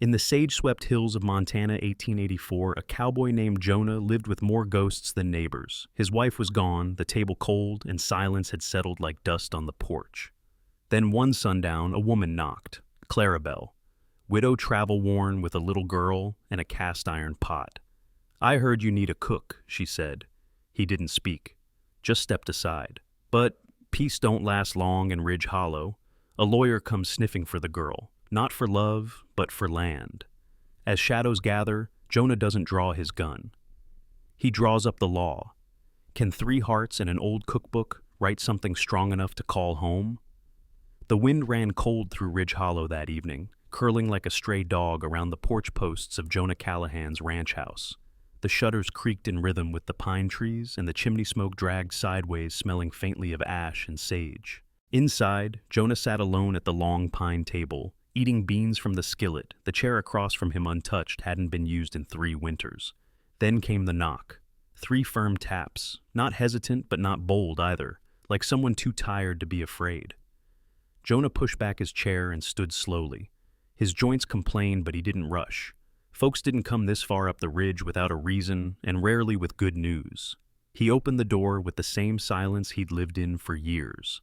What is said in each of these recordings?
In the sage-swept hills of Montana, 1884, a cowboy named Jonah lived with more ghosts than neighbors. His wife was gone, the table cold, and silence had settled like dust on the porch. Then one sundown, a woman knocked. Clarabelle, widow travel-worn with a little girl and a cast-iron pot. "I heard you need a cook," she said. He didn't speak, just stepped aside. But peace don't last long in Ridge Hollow. A lawyer comes sniffing for the girl. Not for love, but for land. As shadows gather, Jonah doesn't draw his gun. He draws up the law. Can 3 hearts and an old cookbook write something strong enough to call home? The wind ran cold through Ridge Hollow that evening, curling like a stray dog around the porch posts of Jonah Callahan's ranch house. The shutters creaked in rhythm with the pine trees, and the chimney smoke dragged sideways, smelling faintly of ash and sage. Inside, Jonah sat alone at the long pine table, eating beans from the skillet. The chair across from him, untouched, hadn't been used in 3 winters. Then came the knock. 3 firm taps, not hesitant but not bold either, like someone too tired to be afraid. Jonah pushed back his chair and stood slowly. His joints complained, but he didn't rush. Folks didn't come this far up the ridge without a reason, and rarely with good news. He opened the door with the same silence he'd lived in for years.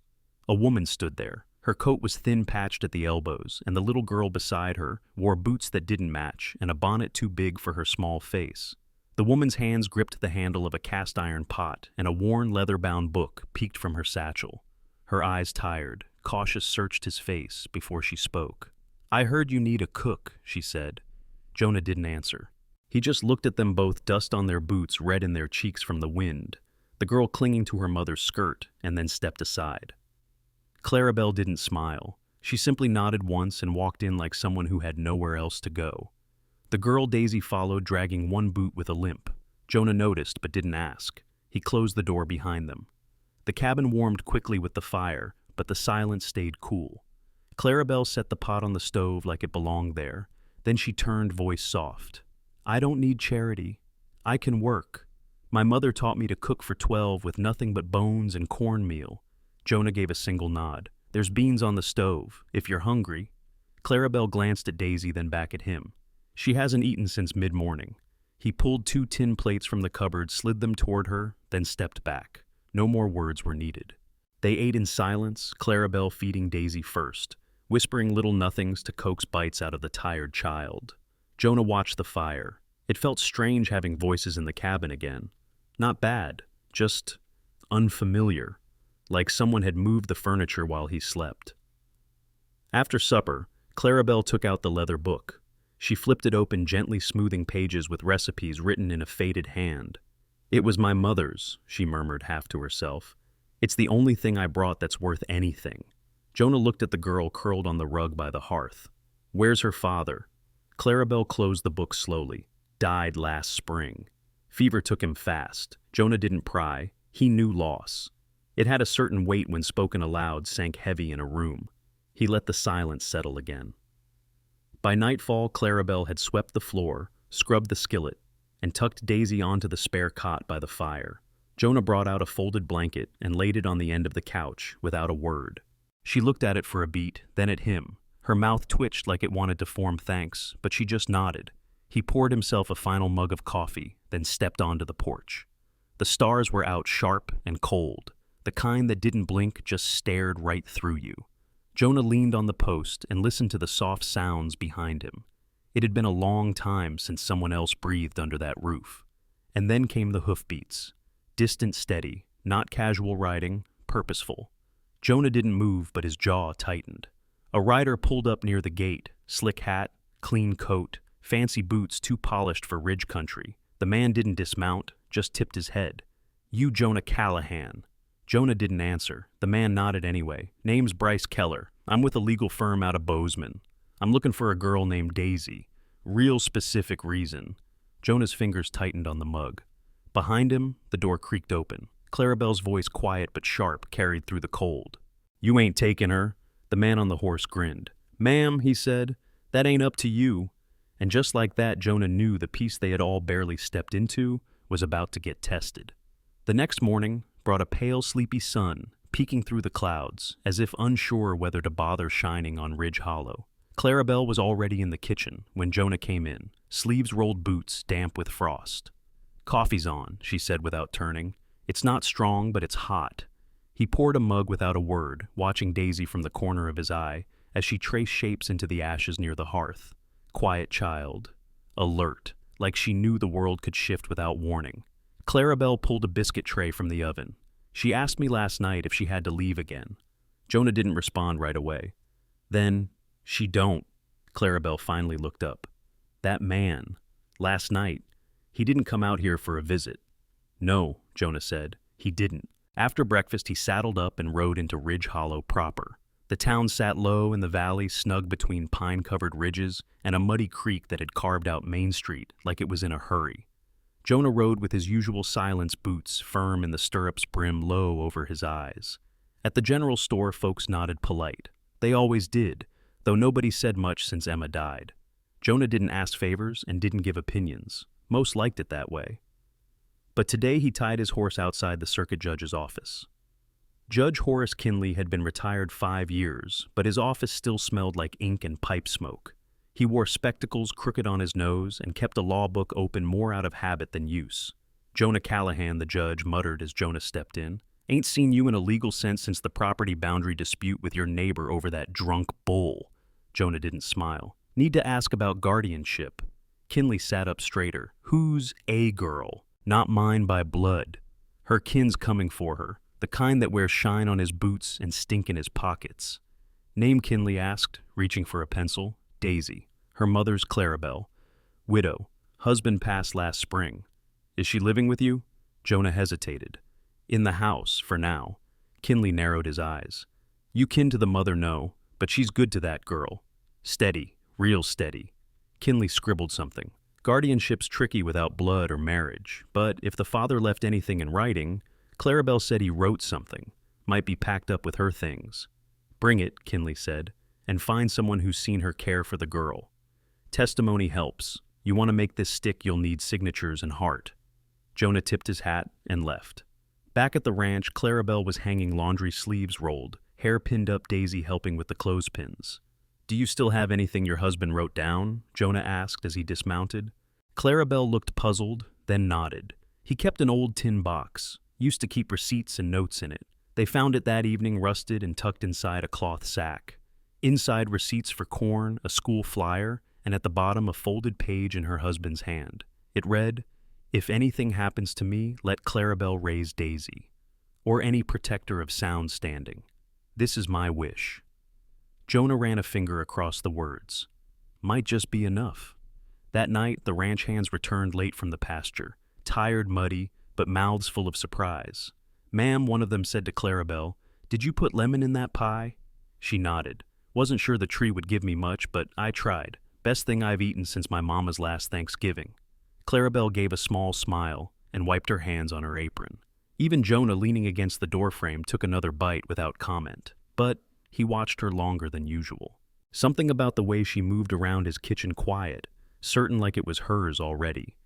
A woman stood there. Her coat was thin-patched at the elbows, and the little girl beside her wore boots that didn't match and a bonnet too big for her small face. The woman's hands gripped the handle of a cast-iron pot, and a worn leather-bound book peeked from her satchel. Her eyes tired, cautious, searched his face before she spoke. "I heard you need a cook," she said. Jonah didn't answer. He just looked at them both, dust on their boots, red in their cheeks from the wind, the girl clinging to her mother's skirt, and then stepped aside. Clarabelle didn't smile. She simply nodded once and walked in like someone who had nowhere else to go. The girl Daisy followed, dragging one boot with a limp. Jonah noticed but didn't ask. He closed the door behind them. The cabin warmed quickly with the fire, but the silence stayed cool. Clarabelle set the pot on the stove like it belonged there. Then she turned, voice soft. "I don't need charity. I can work. My mother taught me to cook for 12 with nothing but bones and cornmeal." Jonah gave a single nod. "There's beans on the stove, if you're hungry." Clarabelle glanced at Daisy, then back at him. "She hasn't eaten since mid-morning." He pulled 2 tin plates from the cupboard, slid them toward her, then stepped back. No more words were needed. They ate in silence, Clarabelle feeding Daisy first, whispering little nothings to coax bites out of the tired child. Jonah watched the fire. It felt strange having voices in the cabin again. Not bad, just unfamiliar, like someone had moved the furniture while he slept. After supper, Clarabelle took out the leather book. She flipped it open, gently smoothing pages with recipes written in a faded hand. "It was my mother's," she murmured half to herself. "It's the only thing I brought that's worth anything." Jonah looked at the girl curled on the rug by the hearth. "Where's her father?" Clarabelle closed the book slowly. "Died last spring." Fever took him fast. Jonah didn't pry. He knew loss. It had a certain weight when spoken aloud, sank heavy in a room. He let the silence settle again. By nightfall, Clarabelle had swept the floor, scrubbed the skillet, and tucked Daisy onto the spare cot by the fire. Jonah brought out a folded blanket and laid it on the end of the couch without a word. She looked at it for a beat, then at him. Her mouth twitched like it wanted to form thanks, but she just nodded. He poured himself a final mug of coffee, then stepped onto the porch. The stars were out, sharp and cold, the kind that didn't blink, just stared right through you. Jonah leaned on the post and listened to the soft sounds behind him. It had been a long time since someone else breathed under that roof. And then came the hoofbeats. Distant, steady, not casual riding, purposeful. Jonah didn't move, but his jaw tightened. A rider pulled up near the gate, slick hat, clean coat, fancy boots too polished for ridge country. The man didn't dismount, just tipped his head. "You Jonah Callahan." Jonah didn't answer. The man nodded anyway. "Name's Bryce Keller. I'm with a legal firm out of Bozeman. I'm looking for a girl named Daisy. Real specific reason." Jonah's fingers tightened on the mug. Behind him, the door creaked open. Clarabelle's voice, quiet but sharp, carried through the cold. "You ain't taking her." The man on the horse grinned. "Ma'am," he said, "that ain't up to you." And just like that, Jonah knew the peace they had all barely stepped into was about to get tested. The next morning brought a pale, sleepy sun, peeking through the clouds, as if unsure whether to bother shining on Ridge Hollow. Clarabelle was already in the kitchen when Jonah came in, sleeves-rolled boots damp with frost. "Coffee's on," she said without turning. "It's not strong, but it's hot." He poured a mug without a word, watching Daisy from the corner of his eye as she traced shapes into the ashes near the hearth. Quiet child. Alert, like she knew the world could shift without warning. Clarabelle pulled a biscuit tray from the oven. "She asked me last night if she had to leave again." Jonah didn't respond right away. Then, "She don't." Clarabelle finally looked up. "That man. Last night. He didn't come out here for a visit." "No," Jonah said. "He didn't." After breakfast, he saddled up and rode into Ridge Hollow proper. The town sat low in the valley, snug between pine-covered ridges and a muddy creek that had carved out Main Street like it was in a hurry. Jonah rode with his usual silence, boots firm in the stirrups, brim low over his eyes. At the general store, folks nodded polite. They always did, though nobody said much since Emma died. Jonah didn't ask favors and didn't give opinions. Most liked it that way. But today he tied his horse outside the circuit judge's office. Judge Horace Kinley had been retired 5 years, but his office still smelled like ink and pipe smoke. He wore spectacles crooked on his nose and kept a law book open more out of habit than use. "Jonah Callahan," the judge muttered as Jonah stepped in. "Ain't seen you in a legal sense since the property boundary dispute with your neighbor over that drunk bull." Jonah didn't smile. "Need to ask about guardianship." Kinley sat up straighter. "Who's a girl? Not mine by blood. Her kin's coming for her, the kind that wears shine on his boots and stink in his pockets." "Name?" Kinley asked, reaching for a pencil. "Daisy. Her mother's Clarabelle. Widow. Husband passed last spring." "Is she living with you?" Jonah hesitated. "In the house, for now." Kinley narrowed his eyes. "You kin to the mother, no, but she's good to that girl. Steady, real steady." Kinley scribbled something. "Guardianship's tricky without blood or marriage, but if the father left anything in writing, Clarabelle said he wrote something. Might be packed up with her things." "Bring it," Kinley said, "and find someone who's seen her care for the girl. Testimony helps. You want to make this stick, you'll need signatures and heart." Jonah tipped his hat and left. Back at the ranch, Clarabelle was hanging laundry, sleeves rolled, hair pinned up, Daisy helping with the clothespins. "Do you still have anything your husband wrote down?" Jonah asked as he dismounted. Clarabelle looked puzzled, then nodded. "He kept an old tin box. Used to keep receipts and notes in it. They found it that evening, rusted and tucked inside a cloth sack. Inside, receipts for corn, a school flyer, and at the bottom a folded page in her husband's hand. It read, 'If anything happens to me, let Clarabelle raise Daisy, or any protector of sound standing. This is my wish.'" Jonah ran a finger across the words. Might just be enough. That night, the ranch hands returned late from the pasture, tired, muddy, but mouths full of surprise. "Ma'am," one of them said to Clarabelle, "did you put lemon in that pie?" She nodded. "Wasn't sure the tree would give me much, but I tried. Best thing I've eaten since my mama's last Thanksgiving." Clarabelle gave a small smile and wiped her hands on her apron. Even Jonah, leaning against the doorframe, took another bite without comment. But he watched her longer than usual. Something about the way she moved around his kitchen, quiet, certain like it was hers already.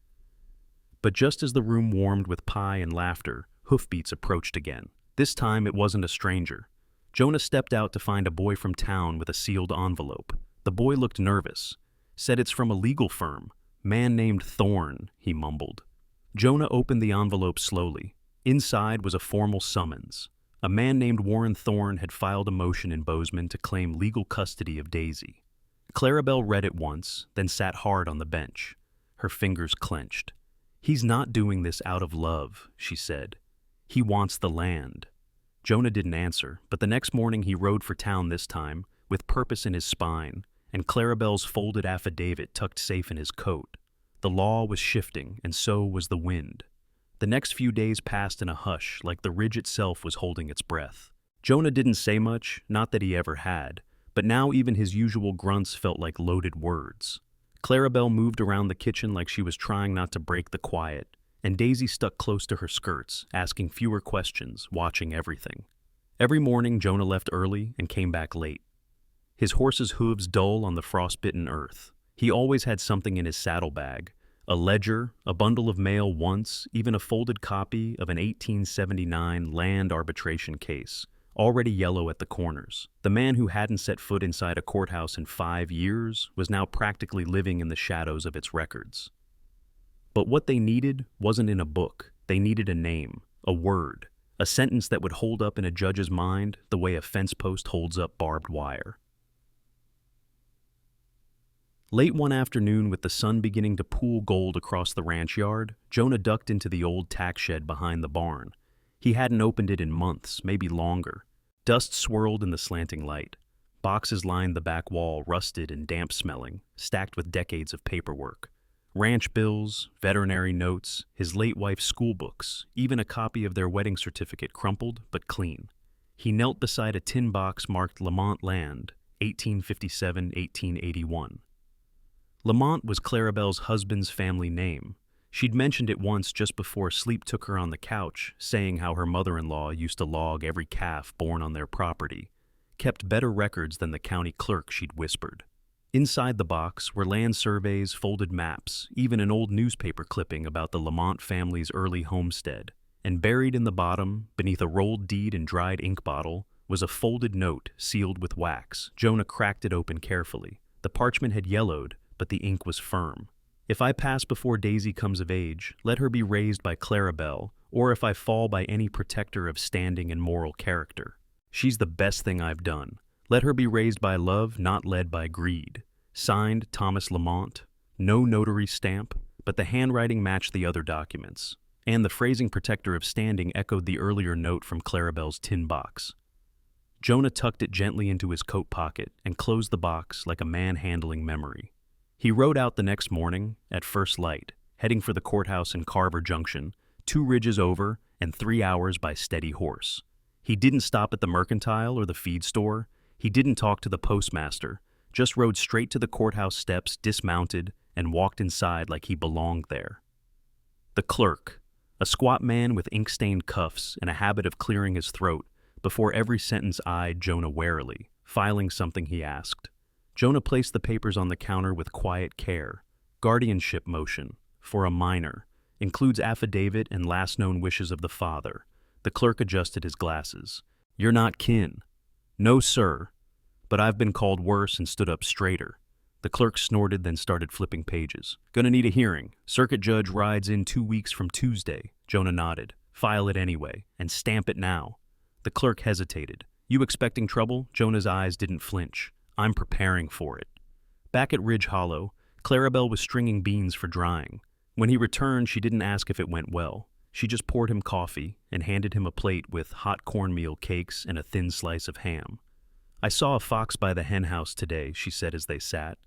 But just as the room warmed with pie and laughter, hoofbeats approached again. This time it wasn't a stranger. Jonah stepped out to find a boy from town with a sealed envelope. The boy looked nervous. "Said it's from a legal firm. Man named Thorne," he mumbled. Jonah opened the envelope slowly. Inside was a formal summons. A man named Warren Thorne had filed a motion in Bozeman to claim legal custody of Daisy. Clarabelle read it once, then sat hard on the bench. Her fingers clenched. "He's not doing this out of love," she said. "He wants the land." Jonah didn't answer, but the next morning he rode for town, this time, with purpose in his spine, and Clarabelle's folded affidavit tucked safe in his coat. The law was shifting, and so was the wind. The next few days passed in a hush, like the ridge itself was holding its breath. Jonah didn't say much, not that he ever had, but now even his usual grunts felt like loaded words. Clarabelle moved around the kitchen like she was trying not to break the quiet, and Daisy stuck close to her skirts, asking fewer questions, watching everything. Every morning Jonah left early and came back late. His horse's hooves dull on the frostbitten earth. He always had something in his saddlebag, a ledger, a bundle of mail once, even a folded copy of an 1879 land arbitration case, already yellow at the corners. The man who hadn't set foot inside a courthouse in 5 years was now practically living in the shadows of its records. But what they needed wasn't in a book. They needed a name, a word, a sentence that would hold up in a judge's mind the way a fence post holds up barbed wire. Late one afternoon, with the sun beginning to pool gold across the ranch yard, Jonah ducked into the old tack shed behind the barn. He hadn't opened it in months, maybe longer. Dust swirled in the slanting light. Boxes lined the back wall, rusted and damp-smelling, stacked with decades of paperwork. Ranch bills, veterinary notes, his late wife's school books, even a copy of their wedding certificate crumpled but clean. He knelt beside a tin box marked Lamont Land, 1857-1881. Lamont was Clarabelle's husband's family name. She'd mentioned it once just before sleep took her on the couch, saying how her mother-in-law used to log every calf born on their property, kept better records than the county clerk, she'd whispered. Inside the box were land surveys, folded maps, even an old newspaper clipping about the Lamont family's early homestead. And buried in the bottom, beneath a rolled deed and dried ink bottle, was a folded note sealed with wax. Jonah cracked it open carefully. The parchment had yellowed, but the ink was firm. If I pass before Daisy comes of age, let her be raised by Clarabelle, or if I fall by any protector of standing and moral character. She's the best thing I've done. Let her be raised by love, not led by greed. Signed, Thomas Lamont. No notary stamp, but the handwriting matched the other documents. And the phrasing protector of standing echoed the earlier note from Clarabelle's tin box. Jonah tucked it gently into his coat pocket and closed the box like a man handling memory. He rode out the next morning, at first light, heading for the courthouse in Carver Junction, 2 ridges over and 3 hours by steady horse. He didn't stop at the mercantile or the feed store. He didn't talk to the postmaster, just rode straight to the courthouse steps, dismounted, and walked inside like he belonged there. The clerk, a squat man with ink-stained cuffs and a habit of clearing his throat, before every sentence eyed Jonah warily, filing something he asked. Jonah placed the papers on the counter with quiet care. Guardianship motion, for a minor, includes affidavit and last known wishes of the father. The clerk adjusted his glasses. You're not kin. No, sir. But I've been called worse and stood up straighter. The clerk snorted, then started flipping pages. Gonna need a hearing. Circuit judge rides in 2 weeks from Tuesday. Jonah nodded. File it anyway, and stamp it now. The clerk hesitated. You expecting trouble? Jonah's eyes didn't flinch. I'm preparing for it. Back at Ridge Hollow, Clarabelle was stringing beans for drying. When he returned, she didn't ask if it went well. She just poured him coffee and handed him a plate with hot cornmeal cakes and a thin slice of ham. I saw a fox by the hen house today, she said as they sat.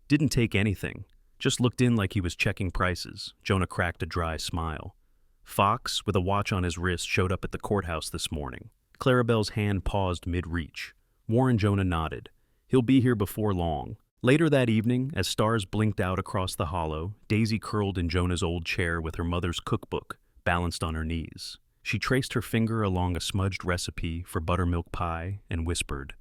Didn't take anything. Just looked in like he was checking prices. Jonah cracked a dry smile. Fox, with a watch on his wrist, showed up at the courthouse this morning. Clarabelle's hand paused mid-reach. Warren Jonah nodded. He'll be here before long. Later that evening, as stars blinked out across the hollow, Daisy curled in Jonah's old chair with her mother's cookbook balanced on her knees. She traced her finger along a smudged recipe for buttermilk pie and whispered,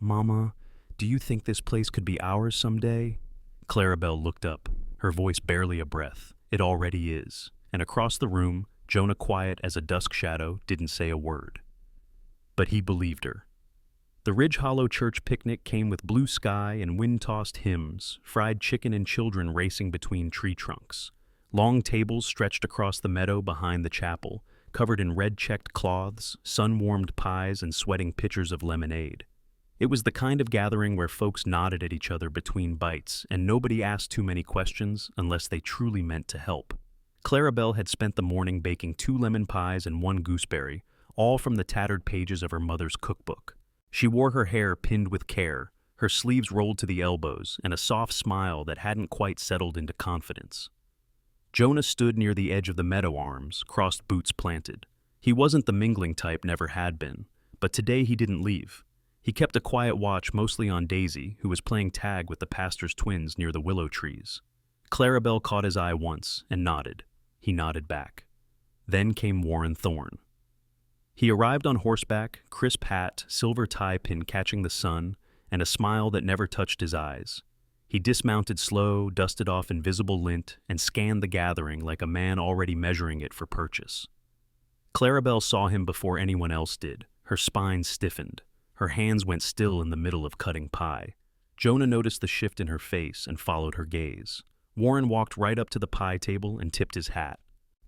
Mama, do you think this place could be ours someday? Clarabelle looked up, her voice barely a breath. It already is. And across the room, Jonah, quiet as a dusk shadow, didn't say a word. But he believed her. The Ridge Hollow church picnic came with blue sky and wind-tossed hymns, fried chicken and children racing between tree trunks. Long tables stretched across the meadow behind the chapel, covered in red-checked cloths, sun-warmed pies, and sweating pitchers of lemonade. It was the kind of gathering where folks nodded at each other between bites, and nobody asked too many questions unless they truly meant to help. Clarabelle had spent the morning baking 2 lemon pies and 1 gooseberry, all from the tattered pages of her mother's cookbook. She wore her hair pinned with care, her sleeves rolled to the elbows, and a soft smile that hadn't quite settled into confidence. Jonah stood near the edge of the meadow arms, crossed boots planted. He wasn't the mingling type, never had been, but today he didn't leave. He kept a quiet watch mostly on Daisy, who was playing tag with the pastor's twins near the willow trees. Clarabelle caught his eye once and nodded. He nodded back. Then came Warren Thorne. He arrived on horseback, crisp hat, silver tie pin catching the sun, and a smile that never touched his eyes. He dismounted slow, dusted off invisible lint, and scanned the gathering like a man already measuring it for purchase. Clarabelle saw him before anyone else did, Her spine stiffened. Her hands went still in the middle of cutting pie. Jonah noticed the shift in her face and followed her gaze. Warren walked right up to the pie table and tipped his hat.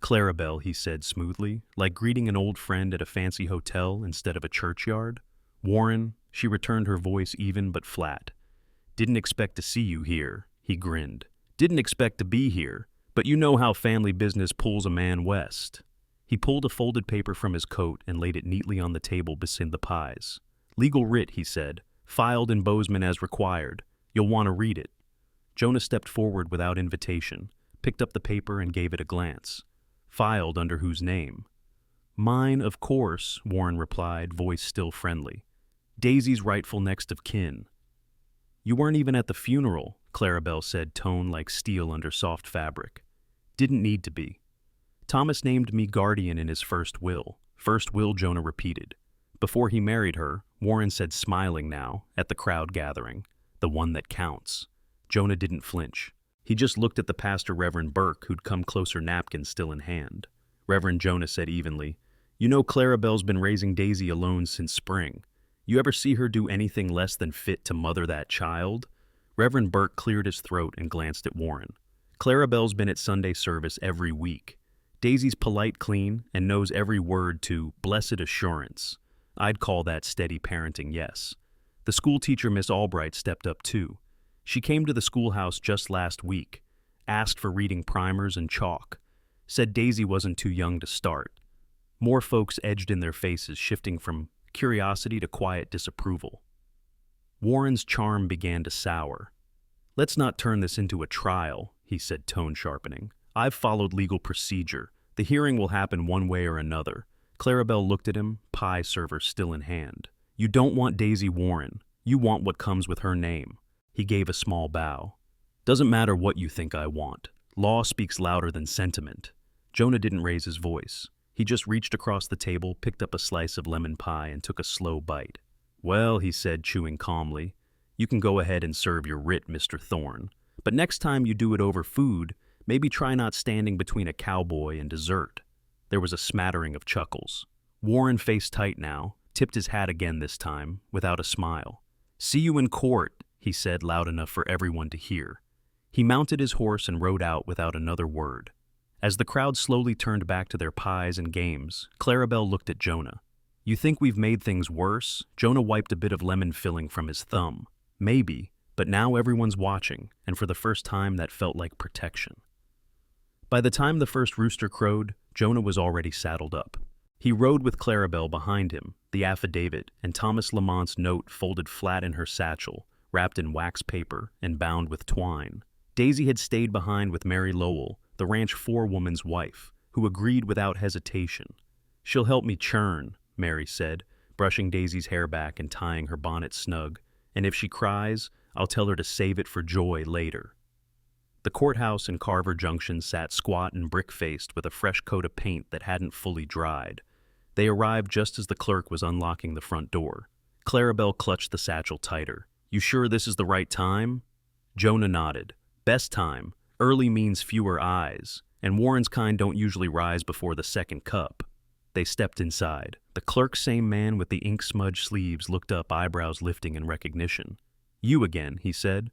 "Clarabelle," he said smoothly, like greeting an old friend at a fancy hotel instead of a churchyard. "Warren," she returned, her voice even but flat. "Didn't expect to see you here," he grinned. "Didn't expect to be here, but you know how family business pulls a man west." He pulled a folded paper from his coat and laid it neatly on the table beside the pies. "Legal writ," he said, "filed in Bozeman as required. You'll want to read it." Jonah stepped forward without invitation, picked up the paper and gave it a glance. "Filed under whose name?" "Mine, of course," Warren replied, voice still friendly. "Daisy's rightful next of kin." "You weren't even at the funeral," Clarabelle said, tone like steel under soft fabric. "Didn't need to be." "Thomas named me guardian in his first will." "First will," Jonah repeated. "Before he married her," Warren said, smiling now, at the crowd gathering. "The one that counts." Jonah didn't flinch. He just looked at the pastor, Reverend Burke, who'd come closer, napkin still in hand. Reverend Jonah said evenly, "You know Clarabelle's been raising Daisy alone since spring. You ever see her do anything less than fit to mother that child?" Reverend Burke cleared his throat and glanced at Warren. "Clarabelle's been at Sunday service every week. Daisy's polite, clean, and knows every word to Blessed Assurance. I'd call that steady parenting, yes." The school teacher, Miss Albright, stepped up too. She came to the schoolhouse just last week, asked for reading primers and chalk, said Daisy wasn't too young to start. More folks edged in their faces, shifting from curiosity to quiet disapproval. Warren's charm began to sour. "Let's not turn this into a trial," he said, tone sharpening. "I've followed legal procedure. The hearing will happen one way or another." Clarabelle looked at him, pie server still in hand. "You don't want Daisy Warren. You want what comes with her name." He gave a small bow. "Doesn't matter what you think I want. Law speaks louder than sentiment." Jonah didn't raise his voice. He just reached across the table, picked up a slice of lemon pie, and took a slow bite. "Well," he said, chewing calmly, "you can go ahead and serve your writ, Mr. Thorne. But next time you do it over food, maybe try not standing between a cowboy and dessert." There was a smattering of chuckles. Warren, face tight now, tipped his hat again this time, without a smile. "See you in court," he said, loud enough for everyone to hear. He mounted his horse and rode out without another word. As the crowd slowly turned back to their pies and games, Clarabelle looked at Jonah. "You think we've made things worse?" Jonah wiped a bit of lemon filling from his thumb. "Maybe, but now everyone's watching, and for the first time that felt like protection." By the time the first rooster crowed, Jonah was already saddled up. He rode with Clarabelle behind him, the affidavit and Thomas Lamont's note folded flat in her satchel, wrapped in wax paper and bound with twine. Daisy had stayed behind with Mary Lowell, the ranch forewoman's wife, who agreed without hesitation. "She'll help me churn," Mary said, brushing Daisy's hair back and tying her bonnet snug. "And if she cries, I'll tell her to save it for joy later." The courthouse in Carver Junction sat squat and brick-faced with a fresh coat of paint that hadn't fully dried. They arrived just as the clerk was unlocking the front door. Clarabelle clutched the satchel tighter. "You sure this is the right time?" Jonah nodded. "Best time. Early means fewer eyes, and Warren's kind don't usually rise before the second cup." They stepped inside. The clerk, same man with the ink-smudged sleeves, looked up, eyebrows lifting in recognition. "You again," he said.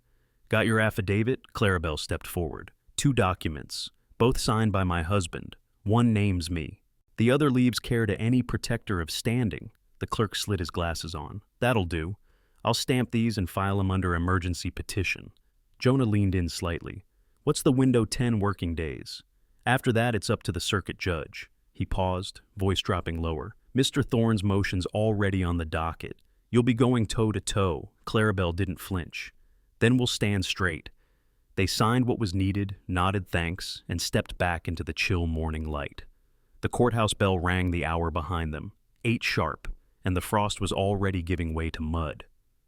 "Got your affidavit?" Clarabelle stepped forward. "2 documents, both signed by my husband. One names me. The other leaves care to any protector of standing." The clerk slid his glasses on. "That'll do. I'll stamp these and file them under emergency petition." Jonah leaned in slightly. "What's the window? 10 working days. After that, it's up to the circuit judge." He paused, voice dropping lower. "Mr. Thorne's motion's already on the docket. You'll be going toe-to-toe." Clarabelle didn't flinch. "Then we'll stand straight." They signed what was needed, nodded thanks, and stepped back into the chill morning light. The courthouse bell rang the hour behind them, 8 sharp, and the frost was already giving way to mud.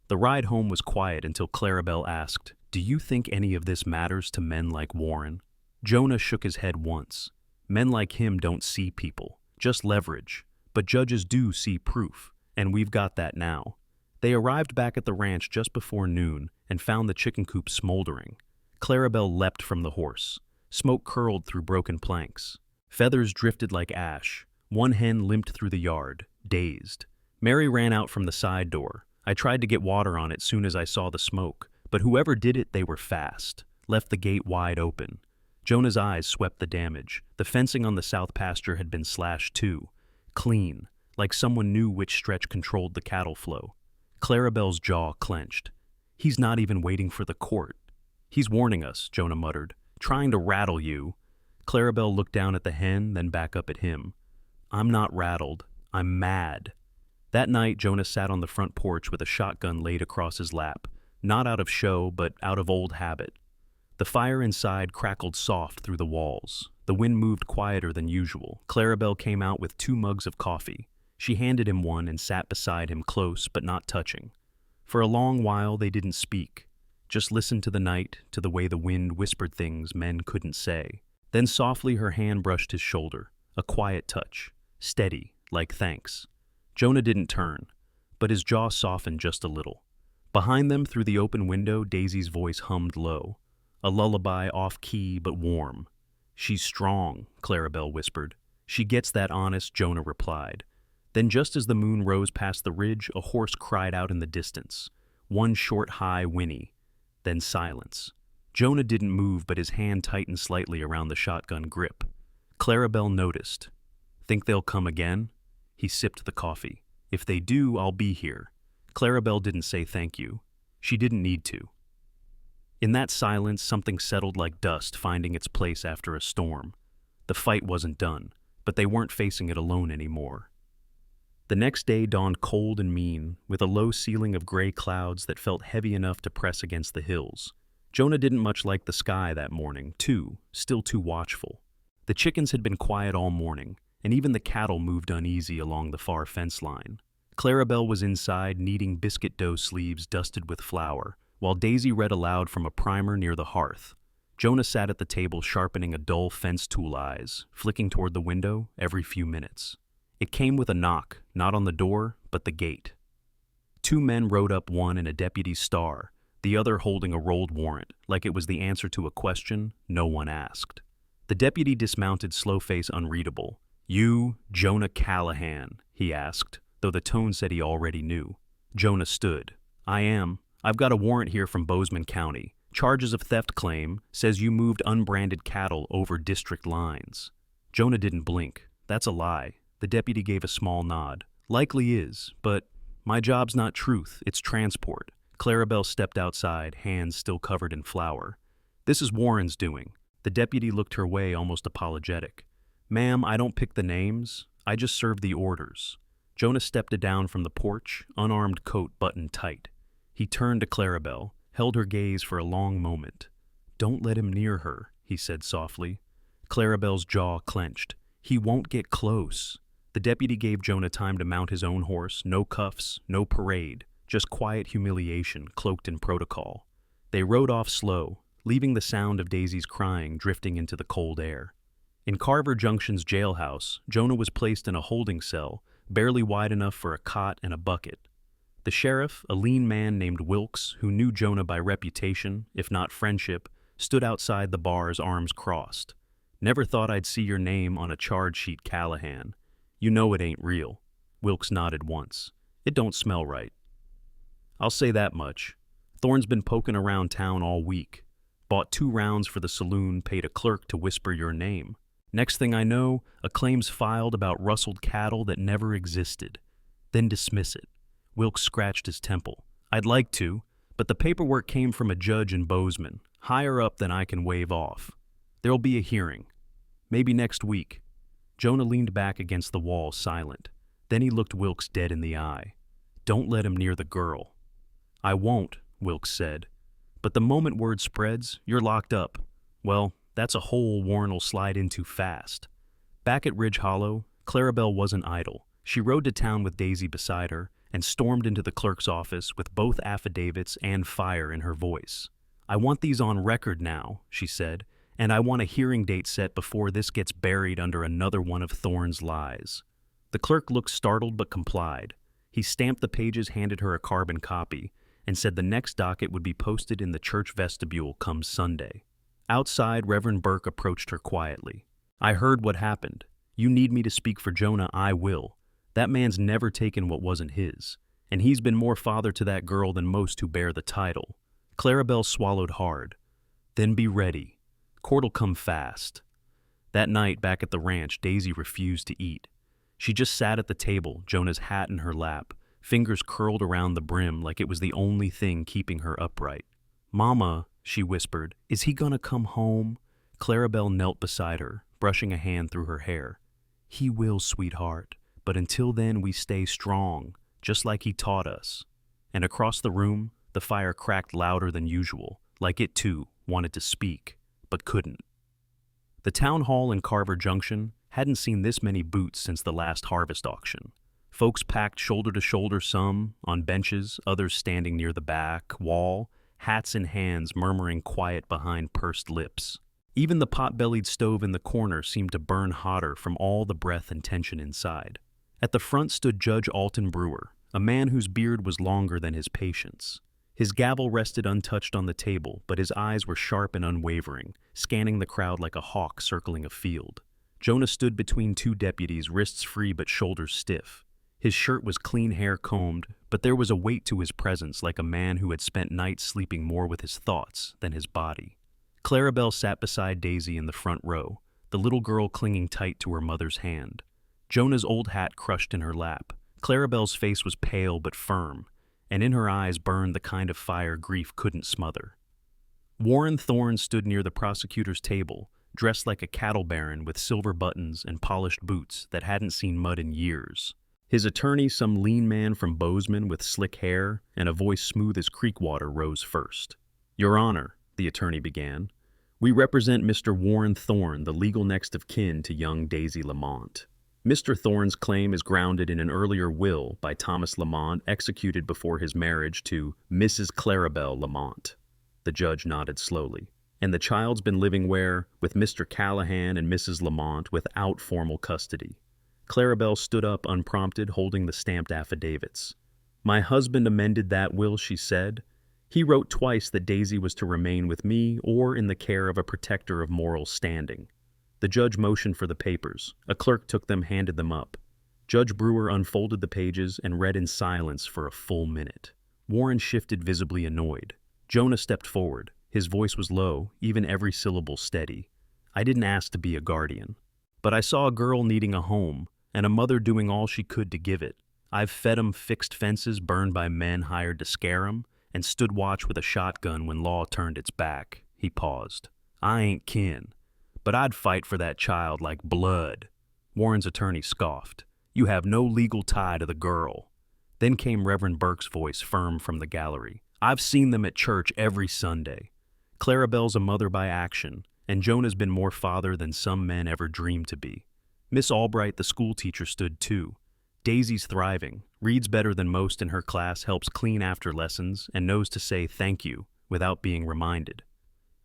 The ride home was quiet until Clarabelle asked, "Do you think any of this matters to men like Warren?" Jonah shook his head once. "Men like him don't see people, just leverage. But judges do see proof, and we've got that now." They arrived back at the ranch just before noon and found the chicken coop smoldering. Clarabelle leapt from the horse. Smoke curled through broken planks. Feathers drifted like ash. One hen limped through the yard, dazed. Mary ran out from the side door. I tried to get water on it soon as I saw the smoke, but whoever did it, they were fast. Left the gate wide open. Jonah's eyes swept the damage. The fencing on the south pasture had been slashed too. Clean, like someone knew which stretch controlled the cattle flow. Clarabelle's jaw clenched. He's not even waiting for the court. He's warning us, Jonah muttered. Trying to rattle you. Clarabelle looked down at the hen, then back up at him. I'm not rattled. I'm mad. That night, Jonah sat on the front porch with a shotgun laid across his lap, not out of show, but out of old habit. The fire inside crackled soft through the walls. The wind moved quieter than usual. Clarabelle came out with 2 mugs of coffee. She handed him one and sat beside him close but not touching. For a long while they didn't speak, just listened to the night, to the way the wind whispered things men couldn't say. Then softly her hand brushed his shoulder, a quiet touch, steady, like thanks. Jonah didn't turn, but his jaw softened just a little. Behind them, through the open window, Daisy's voice hummed low, a lullaby off-key but warm. She's strong, Clarabelle whispered. She gets that honest, Jonah replied. Then just as the moon rose past the ridge, a horse cried out in the distance. One short, high whinny. Then silence. Jonah didn't move, but his hand tightened slightly around the shotgun grip. Clarabelle noticed. Think they'll come again? He sipped the coffee. If they do, I'll be here. Clarabelle didn't say thank you. She didn't need to. In that silence, something settled like dust finding its place after a storm. The fight wasn't done, but they weren't facing it alone anymore. The next day dawned cold and mean, with a low ceiling of gray clouds that felt heavy enough to press against the hills. Jonah didn't much like the sky that morning, still too watchful. The chickens had been quiet all morning, and even the cattle moved uneasy along the far fence line. Clarabelle was inside, kneading biscuit dough sleeves dusted with flour, while Daisy read aloud from a primer near the hearth. Jonah sat at the table sharpening a dull fence tool eyes, flicking toward the window every few minutes. It came with a knock, not on the door, but the gate. 2 men rode up, one in a deputy's star, the other holding a rolled warrant, like it was the answer to a question no one asked. The deputy dismounted, slow face unreadable. You, Jonah Callahan, he asked, though the tone said he already knew. Jonah stood. I am. I've got a warrant here from Bozeman County. Charges of theft claim, says you moved unbranded cattle over district lines. Jonah didn't blink. That's a lie. The deputy gave a small nod. Likely is, but my job's not truth, it's transport. Clarabelle stepped outside, hands still covered in flour. This is Warren's doing. The deputy looked her way, almost apologetic. Ma'am, I don't pick the names. I just serve the orders. Jonah stepped down from the porch, unarmed coat buttoned tight. He turned to Clarabelle, held her gaze for a long moment. Don't let him near her, he said softly. Clarabelle's jaw clenched. He won't get close. The deputy gave Jonah time to mount his own horse, no cuffs, no parade, just quiet humiliation cloaked in protocol. They rode off slow, leaving the sound of Daisy's crying drifting into the cold air. In Carver Junction's jailhouse, Jonah was placed in a holding cell, barely wide enough for a cot and a bucket. The sheriff, a lean man named Wilkes, who knew Jonah by reputation, if not friendship, stood outside the bars, arms crossed. Never thought I'd see your name on a charge sheet, Callahan. You know it ain't real. Wilkes nodded once. It don't smell right. I'll say that much. Thorne's been poking around town all week. Bought 2 rounds for the saloon, paid a clerk to whisper your name. Next thing I know, a claim's filed about rustled cattle that never existed. Then dismiss it. Wilkes scratched his temple. I'd like to, but the paperwork came from a judge in Bozeman, higher up than I can wave off. There'll be a hearing. Maybe next week. Jonah leaned back against the wall, silent. Then he looked Wilkes dead in the eye. Don't let him near the girl. I won't, Wilkes said. But the moment word spreads, you're locked up. Well, that's a hole Warren'll slide into fast. Back at Ridge Hollow, Clarabelle wasn't idle. She rode to town with Daisy beside her and stormed into the clerk's office with both affidavits and fire in her voice. I want these on record now, she said, and I want a hearing date set before this gets buried under another one of Thorne's lies. The clerk looked startled but complied. He stamped the pages, handed her a carbon copy, and said the next docket would be posted in the church vestibule come Sunday. Outside, Reverend Burke approached her quietly. I heard what happened. You need me to speak for Jonah, I will. That man's never taken what wasn't his, and he's been more father to that girl than most who bear the title. Clarabelle swallowed hard. Then be ready. Court'll come fast. That night back at the ranch, Daisy refused to eat. She just sat at the table, Jonah's hat in her lap, fingers curled around the brim like it was the only thing keeping her upright. "Mama," she whispered, "is he gonna come home?" Clarabelle knelt beside her, brushing a hand through her hair. "He will, sweetheart, but until then we stay strong, just like he taught us." And across the room, the fire cracked louder than usual, like it too wanted to speak, but couldn't. The town hall in Carver Junction hadn't seen this many boots since the last harvest auction. Folks packed shoulder to shoulder, some on benches, others standing near the back wall, hats in hands murmuring quiet behind pursed lips. Even the pot-bellied stove in the corner seemed to burn hotter from all the breath and tension inside. At the front stood Judge Alton Brewer, a man whose beard was longer than his patience. His gavel rested untouched on the table, but his eyes were sharp and unwavering, scanning the crowd like a hawk circling a field. Jonah stood between two deputies, wrists free but shoulders stiff. His shirt was clean hair combed, but there was a weight to his presence like a man who had spent nights sleeping more with his thoughts than his body. Clarabelle sat beside Daisy in the front row, the little girl clinging tight to her mother's hand. Jonah's old hat crushed in her lap. Clarabelle's face was pale but firm, and in her eyes burned the kind of fire grief couldn't smother. Warren Thorne stood near the prosecutor's table, dressed like a cattle baron with silver buttons and polished boots that hadn't seen mud in years. His attorney, some lean man from Bozeman with slick hair and a voice smooth as creek water, rose first. "Your Honor," the attorney began, "we represent Mr. Warren Thorne, the legal next of kin to young Daisy Lamont. Mr. Thorne's claim is grounded in an earlier will by Thomas Lamont executed before his marriage to Mrs. Clarabelle Lamont." The judge nodded slowly. "And the child's been living where? With Mr. Callahan and Mrs. Lamont without formal custody." Clarabelle stood up unprompted, holding the stamped affidavits. "My husband amended that will," she said. "He wrote twice that Daisy was to remain with me or in the care of a protector of moral standing." The judge motioned for the papers. A clerk took them, handed them up. Judge Brewer unfolded the pages and read in silence for a full minute. Warren shifted, visibly annoyed. Jonah stepped forward. His voice was low, even every syllable steady. "I didn't ask to be a guardian, but I saw a girl needing a home, and a mother doing all she could to give it. I've fed 'em fixed fences burned by men hired to scare 'em, and stood watch with a shotgun when law turned its back." He paused. "I ain't kin, but I'd fight for that child like blood." Warren's attorney scoffed. "You have no legal tie to the girl." Then came Reverend Burke's voice, firm from the gallery. "I've seen them at church every Sunday. Clarabelle's a mother by action, and Jonah's been more father than some men ever dreamed to be. Miss Albright, the school teacher, stood too. Daisy's thriving, reads better than most in her class, helps clean after lessons, and knows to say thank you without being reminded."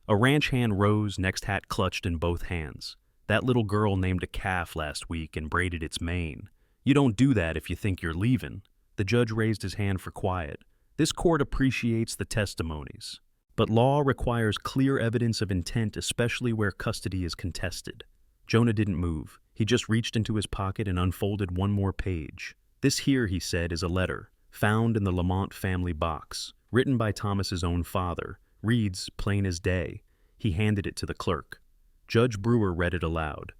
A ranch hand rose, next hat clutched in both hands. "That little girl named a calf last week and braided its mane. You don't do that if you think you're leaving." The judge raised his hand for quiet. "This court appreciates the testimonies, but law requires clear evidence of intent, especially where custody is contested." Jonah didn't move. He just reached into his pocket and unfolded one more page. "This here," he said, "is a letter found in the Lamont family box, written by Thomas's own father. Reads plain as day." He handed it to the clerk. Judge Brewer read it aloud.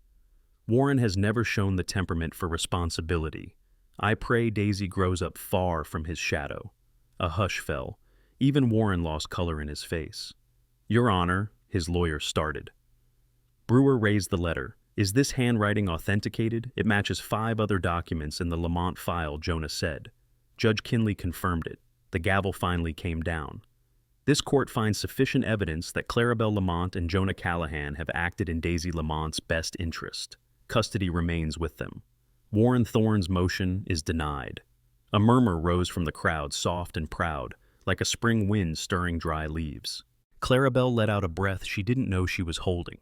"Warren has never shown the temperament for responsibility. I pray Daisy grows up far from his shadow." A hush fell. Even Warren lost color in his face. "Your Honor," his lawyer started. Brewer raised the letter. "Is this handwriting authenticated? It matches 5 other documents in the Lamont file," Jonah said. Judge Kinley confirmed it. The gavel finally came down. "This court finds sufficient evidence that Clarabelle Lamont and Jonah Callahan have acted in Daisy Lamont's best interest. Custody remains with them." Warren Thorne's motion is denied. A murmur rose from the crowd, soft and proud, like a spring wind stirring dry leaves. Clarabelle let out a breath she didn't know she was holding,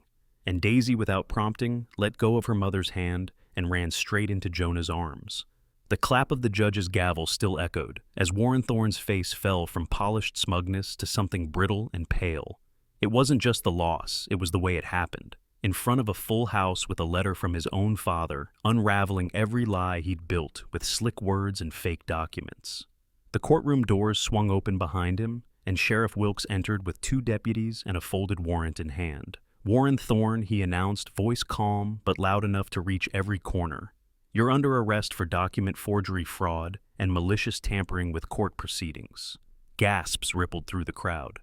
and Daisy, without prompting, let go of her mother's hand and ran straight into Jonah's arms. The clap of the judge's gavel still echoed, as Warren Thorne's face fell from polished smugness to something brittle and pale. It wasn't just the loss, it was the way it happened. in front of a full house with a letter from his own father, unraveling every lie he'd built with slick words and fake documents. The courtroom doors swung open behind him, and Sheriff Wilkes entered with 2 deputies and a folded warrant in hand. "Warren Thorne," he announced, voice calm but loud enough to reach every corner. "You're under arrest for document forgery, fraud, and malicious tampering with court proceedings." Gasps rippled through the crowd.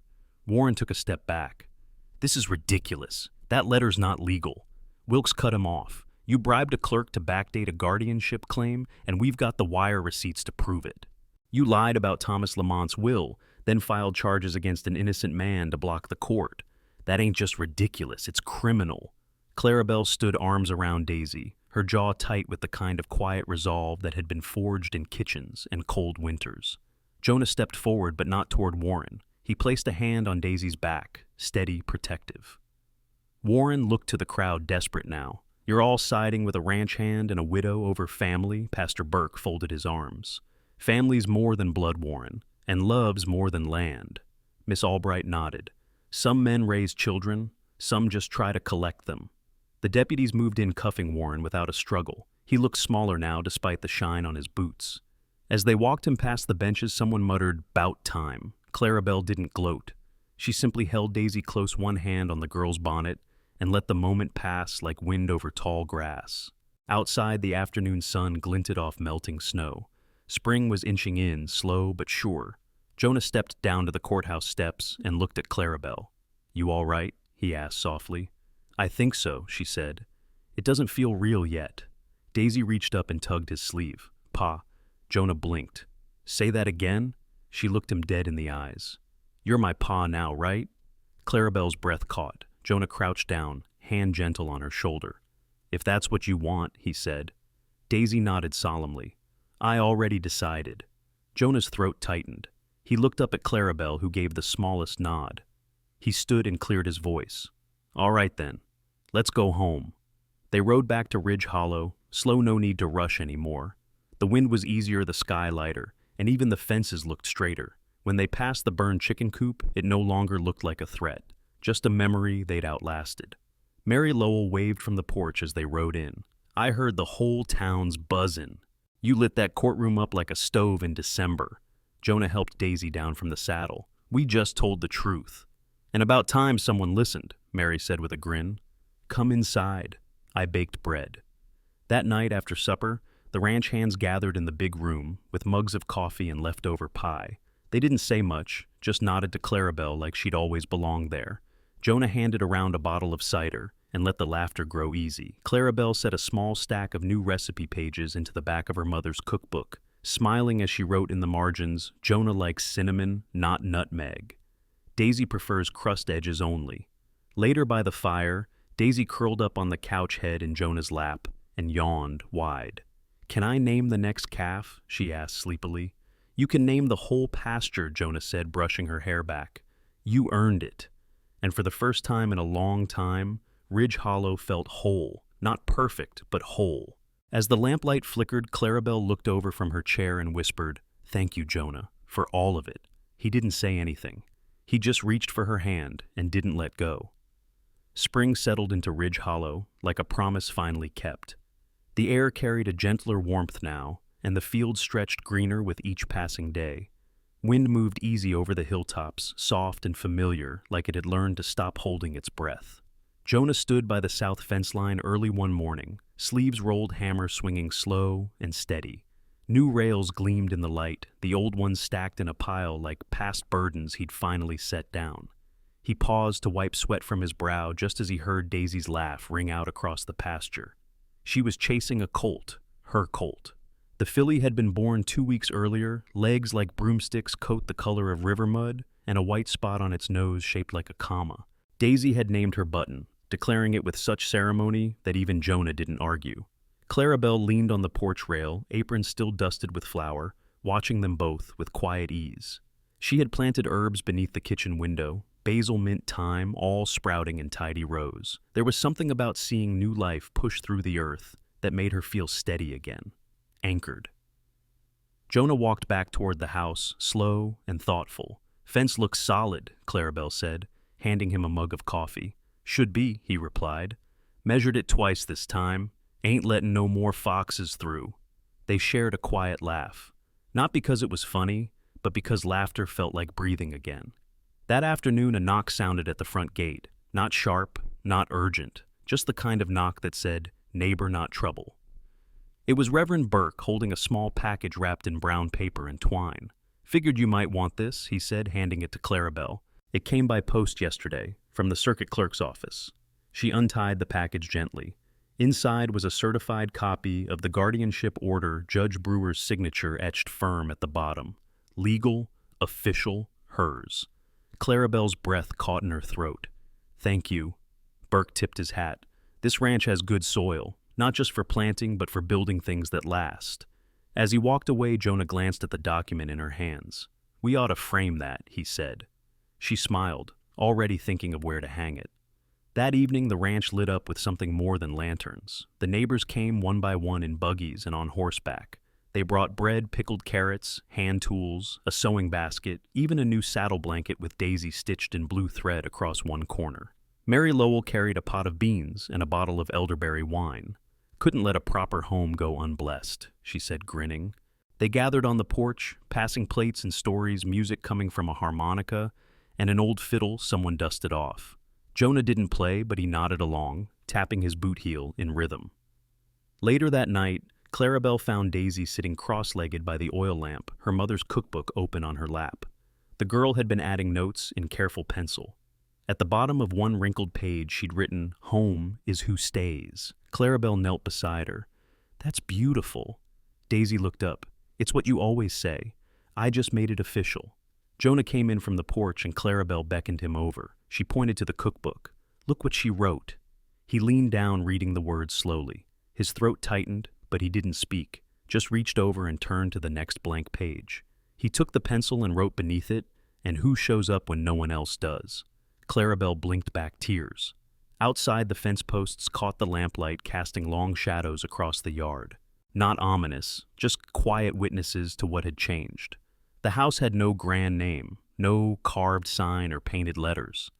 Warren took a step back. "This is ridiculous. That letter's not legal." Wilkes cut him off. "You bribed a clerk to backdate a guardianship claim, and we've got the wire receipts to prove it. You lied about Thomas Lamont's will, then filed charges against an innocent man to block the court. That ain't just ridiculous, it's criminal." Clarabelle stood arms around Daisy, her jaw tight with the kind of quiet resolve that had been forged in kitchens and cold winters. Jonah stepped forward, but not toward Warren. He placed a hand on Daisy's back, steady, protective. Warren looked to the crowd, desperate now. "You're all siding with a ranch hand and a widow over family?" Pastor Burke folded his arms. "Family's more than blood, Warren, and love's more than land." Miss Albright nodded. "Some men raise children, some just try to collect them." The deputies moved in, cuffing Warren without a struggle. He looked smaller now, despite the shine on his boots. As they walked him past the benches, someone muttered, "'Bout time." Clarabelle didn't gloat. She simply held Daisy close, one hand on the girl's bonnet, and let the moment pass like wind over tall grass. Outside, the afternoon sun glinted off melting snow. Spring was inching in, slow but sure. Jonah stepped down to the courthouse steps and looked at Clarabelle. "You all right?" he asked softly. "I think so," she said. "It doesn't feel real yet." Daisy reached up and tugged his sleeve. "Pa." Jonah blinked. "Say that again?" She looked him dead in the eyes. "You're my pa now, right?" Clarabelle's breath caught. Jonah crouched down, hand gentle on her shoulder. "If that's what you want," he said. Daisy nodded solemnly. "I already decided." Jonah's throat tightened. He looked up at Clarabelle, who gave the smallest nod. He stood and cleared his voice. "All right then. Let's go home." They rode back to Ridge Hollow, slow, no need to rush anymore. The wind was easier, the sky lighter, and even the fences looked straighter. When they passed the burned chicken coop, it no longer looked like a threat, just a memory they'd outlasted. Mary Lowell waved from the porch as they rode in. "I heard the whole town's buzzin'. You lit that courtroom up like a stove in December." Jonah helped Daisy down from the saddle. "We just told the truth." "And about time someone listened," Mary said with a grin. "Come inside. I baked bread." That night after supper, the ranch hands gathered in the big room with mugs of coffee and leftover pie. They didn't say much, just nodded to Clarabelle like she'd always belonged there. Jonah handed around a bottle of cider and let the laughter grow easy. Clarabelle set a small stack of new recipe pages into the back of her mother's cookbook, smiling as she wrote in the margins, "Jonah likes cinnamon, not nutmeg. Daisy prefers crust edges only." Later by the fire, Daisy curled up on the couch head in Jonah's lap and yawned wide. "Can I name the next calf?" she asked sleepily. "You can name the whole pasture," Jonah said, brushing her hair back. "You earned it." And for the first time in a long time, Ridge Hollow felt whole, not perfect, but whole. As the lamplight flickered, Clarabelle looked over from her chair and whispered, "Thank you, Jonah, for all of it." He didn't say anything. He just reached for her hand and didn't let go. Spring settled into Ridge Hollow, like a promise finally kept. The air carried a gentler warmth now, and the fields stretched greener with each passing day. Wind moved easy over the hilltops, soft and familiar, like it had learned to stop holding its breath. Jonah stood by the south fence line early one morning, sleeves rolled, hammer swinging slow and steady. New rails gleamed in the light, the old ones stacked in a pile like past burdens he'd finally set down. He paused to wipe sweat from his brow just as he heard Daisy's laugh ring out across the pasture. She was chasing a colt, her colt. The filly had been born 2 weeks earlier, legs like broomsticks, coat the color of river mud, and a white spot on its nose shaped like a comma. Daisy had named her Button, declaring it with such ceremony that even Jonah didn't argue. Clarabelle leaned on the porch rail, apron still dusted with flour, watching them both with quiet ease. She had planted herbs beneath the kitchen window, basil, mint, thyme, all sprouting in tidy rows. There was something about seeing new life push through the earth that made her feel steady again, anchored. Jonah walked back toward the house, slow and thoughtful. "Fence looks solid," Clarabelle said, handing him a mug of coffee. "Should be," he replied. Measured it twice this time. Ain't letting no more foxes through. They shared a quiet laugh. Not because it was funny, but because laughter felt like breathing again. That afternoon, a knock sounded at the front gate. Not sharp, not urgent, just the kind of knock that said, "Neighbor, not trouble." It was Reverend Burke holding a small package wrapped in brown paper and twine. "Figured you might want this," he said, handing it to Clarabelle. "It came by post yesterday, from the circuit clerk's office." She untied the package gently. Inside was a certified copy of the guardianship order, Judge Brewer's signature etched firm at the bottom. Legal, official, hers. Clarabelle's breath caught in her throat. "Thank you." Burke tipped his hat. "This ranch has good soil, not just for planting, but for building things that last." As he walked away, Jonah glanced at the document in her hands. "We ought to frame that," he said. She smiled, already thinking of where to hang it. That evening, the ranch lit up with something more than lanterns. The neighbors came one by one in buggies and on horseback. They brought bread, pickled carrots, hand tools, a sewing basket, even a new saddle blanket with Daisy stitched in blue thread across one corner. Mary Lowell carried a pot of beans and a bottle of elderberry wine. "Couldn't let a proper home go unblessed," she said, grinning. They gathered on the porch, passing plates and stories, music coming from a harmonica, and an old fiddle someone dusted off. Jonah didn't play, but he nodded along, tapping his boot heel in rhythm. Later that night, Clarabelle found Daisy sitting cross-legged by the oil lamp, her mother's cookbook open on her lap. The girl had been adding notes in careful pencil. At the bottom of one wrinkled page, she'd written, "Home is who stays." Clarabelle knelt beside her. "That's beautiful." Daisy looked up. "It's what you always say. I just made it official." Jonah came in from the porch and Clarabelle beckoned him over. She pointed to the cookbook. "Look what she wrote." He leaned down, reading the words slowly. His throat tightened, but he didn't speak, just reached over and turned to the next blank page. He took the pencil and wrote beneath it, "And who shows up when no one else does?" Clarabelle blinked back tears. Outside, the fence posts caught the lamplight, casting long shadows across the yard. Not ominous, just quiet witnesses to what had changed. The house had no grand name, no carved sign or painted letters.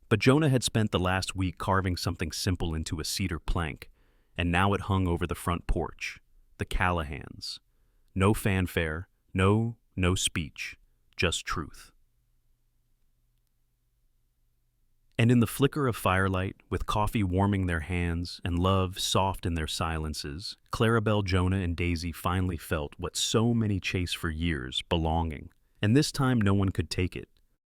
But Jonah had spent the last week carving something simple into a cedar plank, and now it hung over the front porch. The Callahans. No fanfare, no speech, just truth. And in the flicker of firelight, with coffee warming their hands and love soft in their silences, Clarabelle, Jonah, and Daisy finally felt what so many chased for years, belonging. And this time no one could take it.